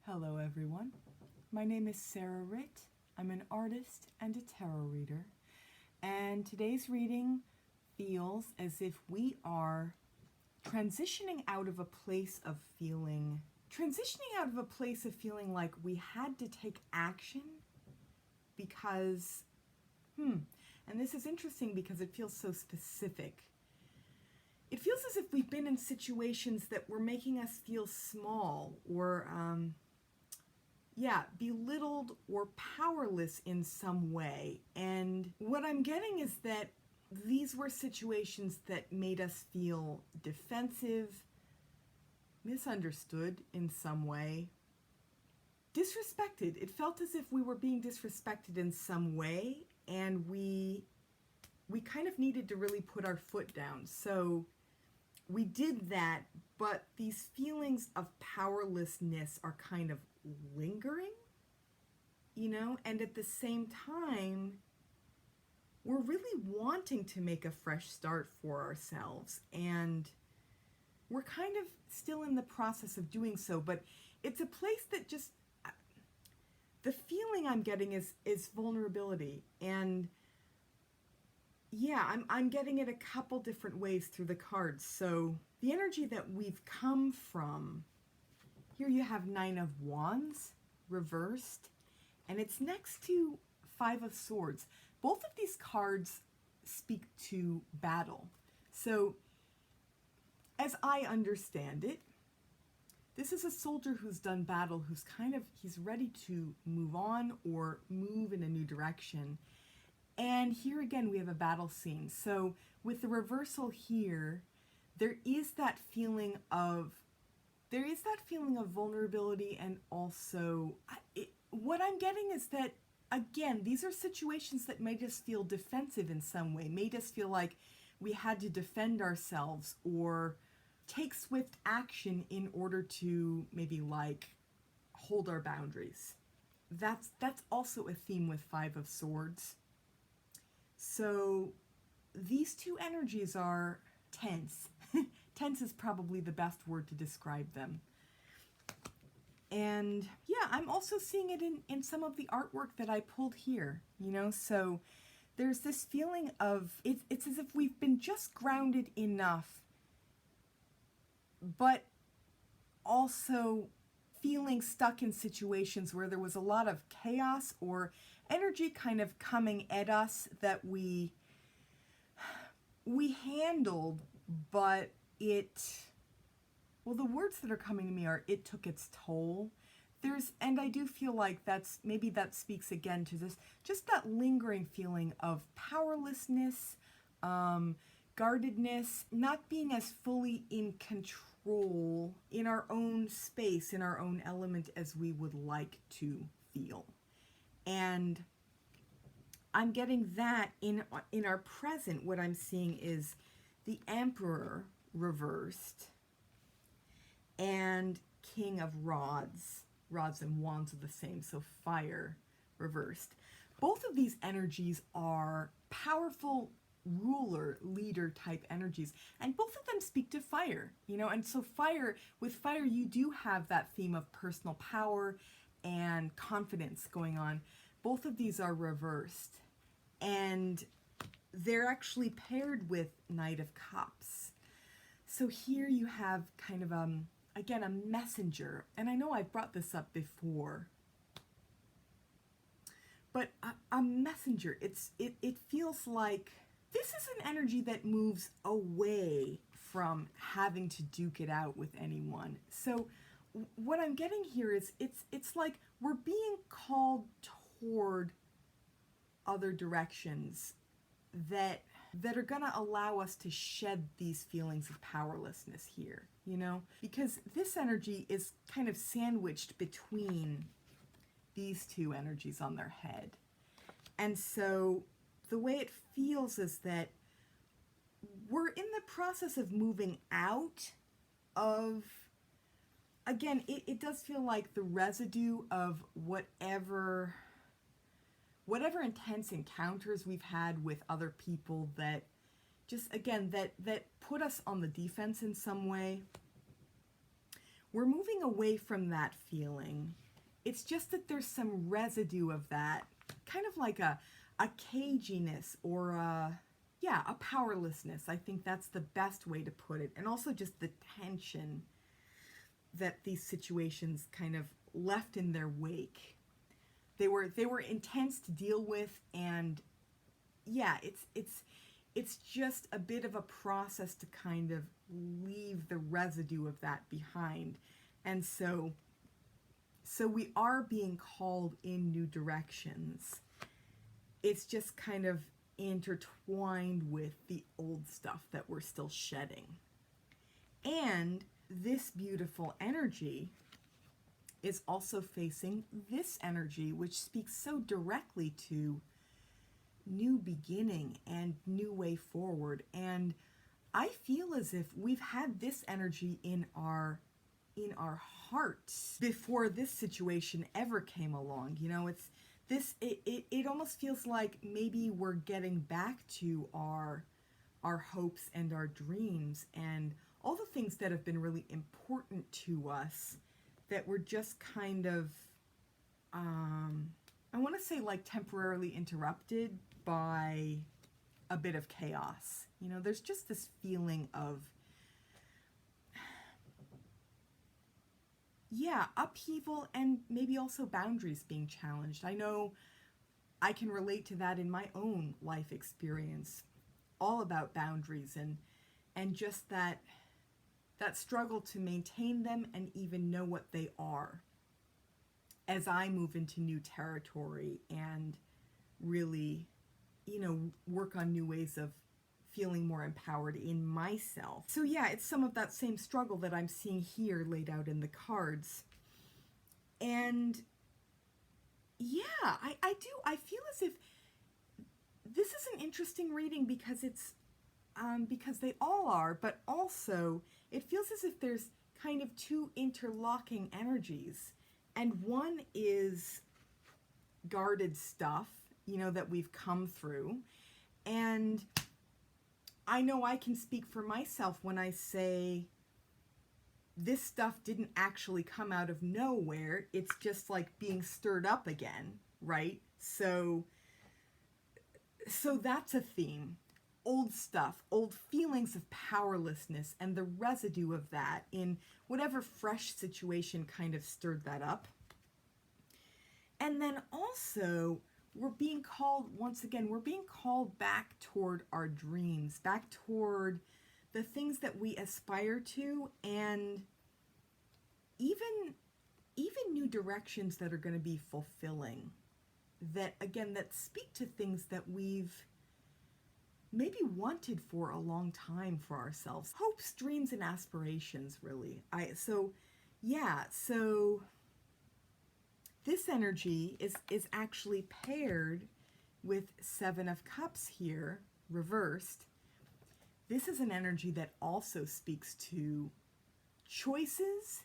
Hello everyone, my name is Sarah Ritt. I'm an artist and a tarot reader, and today's reading feels as if we are transitioning out of a place of feeling like we had to take action because, and this is interesting because it feels so specific. It feels as if we've been in situations that were making us feel small or, belittled or powerless in some way. And what I'm getting is that these were situations that made us feel defensive, misunderstood in some way, disrespected. It felt as if we were being disrespected in some way, and we kind of needed to really put our foot down. So we did that, but these feelings of powerlessness are kind of lingering, and at the same time, we're really wanting to make a fresh start for ourselves, and we're kind of still in the process of doing so, but it's a place that just, the feeling I'm getting is vulnerability, and I'm getting it a couple different ways through the cards. So the energy that we've come from, here you have Nine of Wands reversed, and it's next to Five of Swords. Both of these cards speak to battle. So as I understand it, this is a soldier who's done battle, he's ready to move on or move in a new direction. And here again, we have a battle scene. So with the reversal here, there is that feeling of vulnerability, and also what I'm getting is that, again, these are situations that made us feel defensive in some way, made us feel like we had to defend ourselves or take swift action in order to maybe hold our boundaries. That's also a theme with Five of Swords. So these two energies are tense. Tense is probably the best word to describe them. And I'm also seeing it in some of the artwork that I pulled here, so there's this feeling of, it's as if we've been just grounded enough, but also feeling stuck in situations where there was a lot of chaos or energy kind of coming at us that we handled, but the words that are coming to me are, it took its toll. And I do feel like that speaks again to this, just that lingering feeling of powerlessness, guardedness, not being as fully in control in our own space, in our own element as we would like to feel. And I'm getting that in our present. What I'm seeing is the Emperor reversed and King of Rods. Rods and Wands are the same, so fire reversed. Both of these energies are powerful ruler, leader type energies, and both of them speak to fire, and so with fire you do have that theme of personal power and confidence going on. Both of these are reversed, and they're actually paired with Knight of Cups. So here you have kind of again, a messenger, and I know I've brought this up before, but a messenger, it feels like this is an energy that moves away from having to duke it out with anyone. So what I'm getting here is it's like we're being called toward other directions that are going to allow us to shed these feelings of powerlessness here, because this energy is kind of sandwiched between these two energies on their head. And so the way it feels is that we're in the process of moving out of, again, it does feel like the residue of whatever intense encounters we've had with other people that just, again, that put us on the defense in some way. we're moving away from that feeling. It's just that there's some residue of that, kind of like a caginess or a powerlessness. I think that's the best way to put it. And also just the tension that these situations kind of left in their wake. They were intense to deal with, and yeah, it's just a bit of a process to kind of leave the residue of that behind. And so we are being called in new directions. It's just kind of intertwined with the old stuff that we're still shedding. And this beautiful energy is also facing this energy, which speaks so directly to new beginning and new way forward. And I feel as if we've had this energy in our hearts before this situation ever came along. You know, it almost feels like maybe we're getting back to our hopes and our dreams and all the things that have been really important to us that were just kind of I want to say like temporarily interrupted by a bit of chaos. You know, there's just this feeling of upheaval and maybe also boundaries being challenged. I know I can relate to that in my own life experience, all about boundaries and just that struggle to maintain them and even know what they are as I move into new territory and really, you know, work on new ways of feeling more empowered in myself. So yeah, it's some of that same struggle that I'm seeing here laid out in the cards. And yeah, I feel as if this is an interesting reading because it's because they all are, but also it feels as if there's kind of two interlocking energies. And one is guarded stuff, you know, that we've come through. And I know I can speak for myself when I say this stuff didn't actually come out of nowhere. It's just like being stirred up again, right? So that's a theme. Old stuff, old feelings of powerlessness and the residue of that in whatever fresh situation kind of stirred that up. And then also, we're being called, once again, we're being called back toward our dreams, back toward the things that we aspire to, and even new directions that are going to be fulfilling, that, again, that speak to things that we've maybe wanted for a long time for ourselves. Hopes, dreams, and aspirations, really. So this energy is actually paired with Seven of Cups here, reversed. This is an energy that also speaks to choices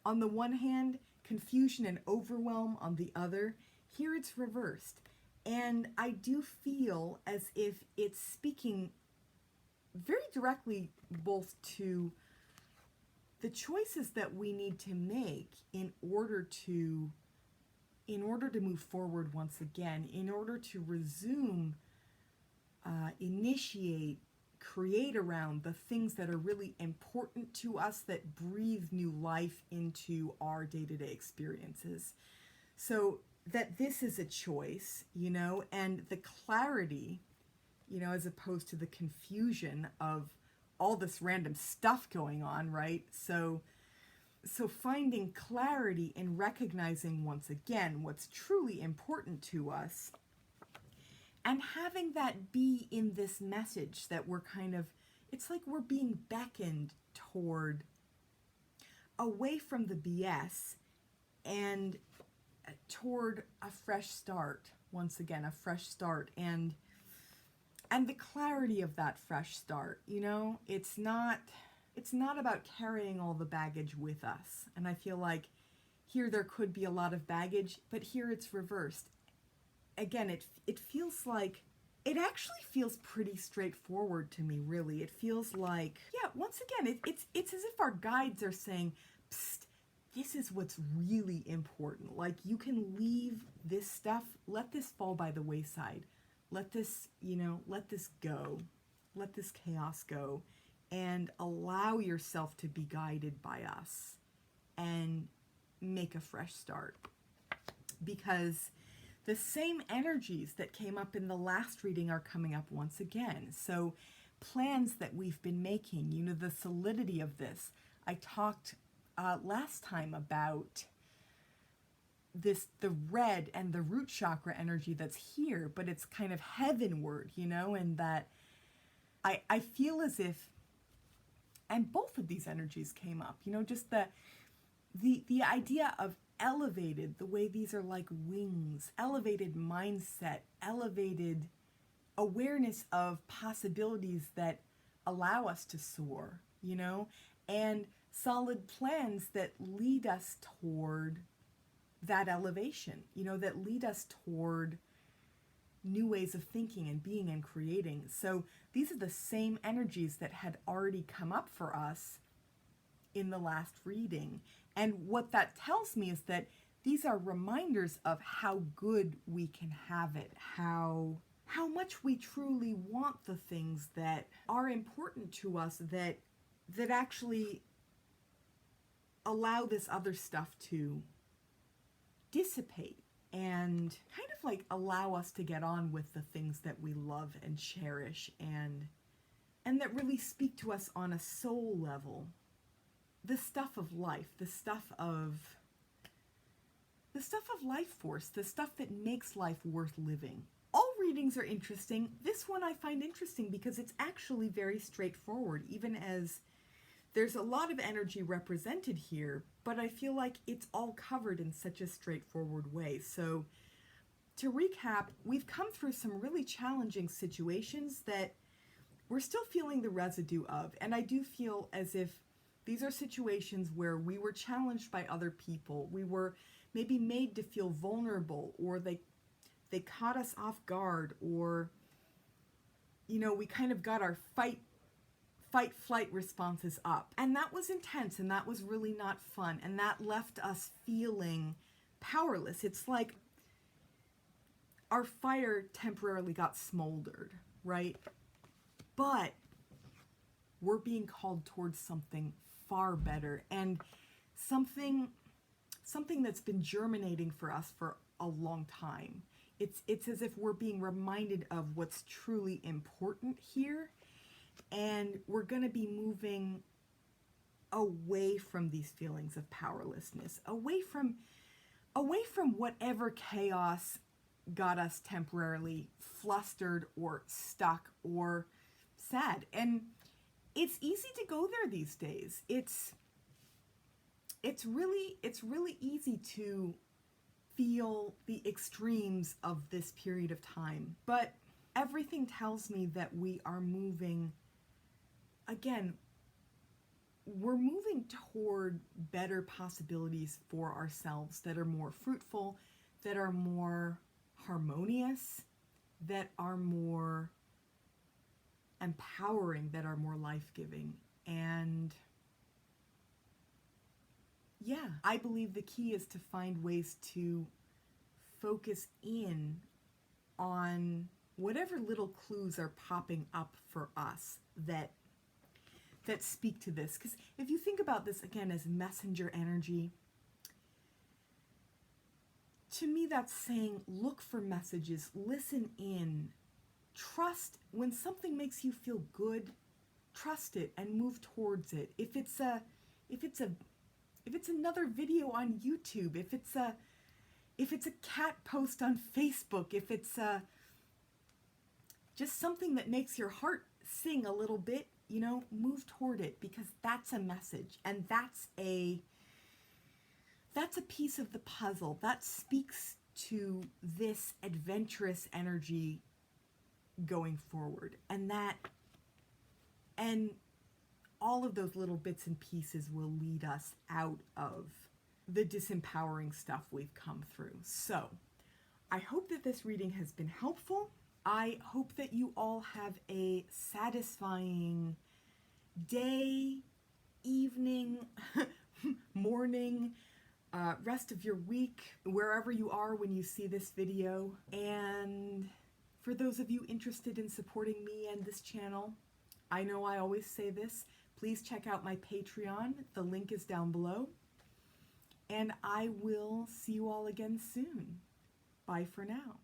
on the one hand, confusion and overwhelm on the other. Here it's reversed. And I do feel as if it's speaking very directly both to the choices that we need to make in order to move forward once again, in order to resume, initiate, create around the things that are really important to us, that breathe new life into our day-to-day experiences. So that this is a choice, you know, and the clarity, you know, as opposed to the confusion of all this random stuff going on, right? So finding clarity and recognizing once again what's truly important to us, and having that be in this message that we're kind of, it's like we're being beckoned toward, away from the BS and toward a fresh start, once again, a fresh start, and the clarity of that fresh start, you know, it's not about carrying all the baggage with us. And I feel like here there could be a lot of baggage, but here it's reversed. Again, it feels like, it actually feels pretty straightforward to me, really. It feels like, yeah, once again, it's as if our guides are saying, psst, this is what's really important. Like, you can leave this stuff, let this fall by the wayside. Let this, let this go. Let this chaos go, and allow yourself to be guided by us and make a fresh start. Because the same energies that came up in the last reading are coming up once again. So plans that we've been making, the solidity of this. I talked last time about the red and the root chakra energy that's here, but it's kind of heavenward, and that I feel as if, and both of these energies came up, just the idea of elevated, the way these are like wings, elevated mindset, elevated awareness of possibilities that allow us to soar, and solid plans that lead us toward that elevation, that lead us toward new ways of thinking and being and creating. So these are the same energies that had already come up for us in the last reading. And what that tells me is that these are reminders of how good we can have it, how much we truly want the things that are important to us, that actually allow this other stuff to dissipate and kind of like allow us to get on with the things that we love and cherish and that really speak to us on a soul level. The stuff of life, the stuff of life force, the stuff that makes life worth living. All readings are interesting. This one I find interesting because it's actually very straightforward, even as there's a lot of energy represented here, but I feel like it's all covered in such a straightforward way. So to recap, we've come through some really challenging situations that we're still feeling the residue of. And I do feel as if these are situations where we were challenged by other people. We were maybe made to feel vulnerable, or they caught us off guard, or, we kind of got our fight, flight responses up. And that was intense, and that was really not fun. And that left us feeling powerless. It's like our fire temporarily got smoldered, right? But we're being called towards something far better, and something that's been germinating for us for a long time. It's as if we're being reminded of what's truly important here, and we're going to be moving away from these feelings of powerlessness, away from whatever chaos got us temporarily flustered or stuck or sad. And it's easy to go there these days. It's really easy to feel the extremes of this period of time. But everything tells me that we are moving, again, we're moving toward better possibilities for ourselves that are more fruitful, that are more harmonious, that are more empowering, that are more life-giving. And yeah, I believe the key is to find ways to focus in on whatever little clues are popping up for us that speak to this. Because if you think about this again as messenger energy, to me that's saying look for messages, listen in, trust when something makes you feel good, trust it and move towards it. If it's another video on YouTube, if it's a cat post on Facebook, if it's just something that makes your heart sing a little bit, move toward it, because that's a message, and that's a piece of the puzzle that speaks to this adventurous energy going forward. And all of those little bits and pieces will lead us out of the disempowering stuff we've come through. So I hope that this reading has been helpful. I hope that you all have a satisfying day, evening, morning, rest of your week, wherever you are when you see this video. And for those of you interested in supporting me and this channel, I know I always say this, please check out my Patreon. The link is down below. And I will see you all again soon. Bye for now.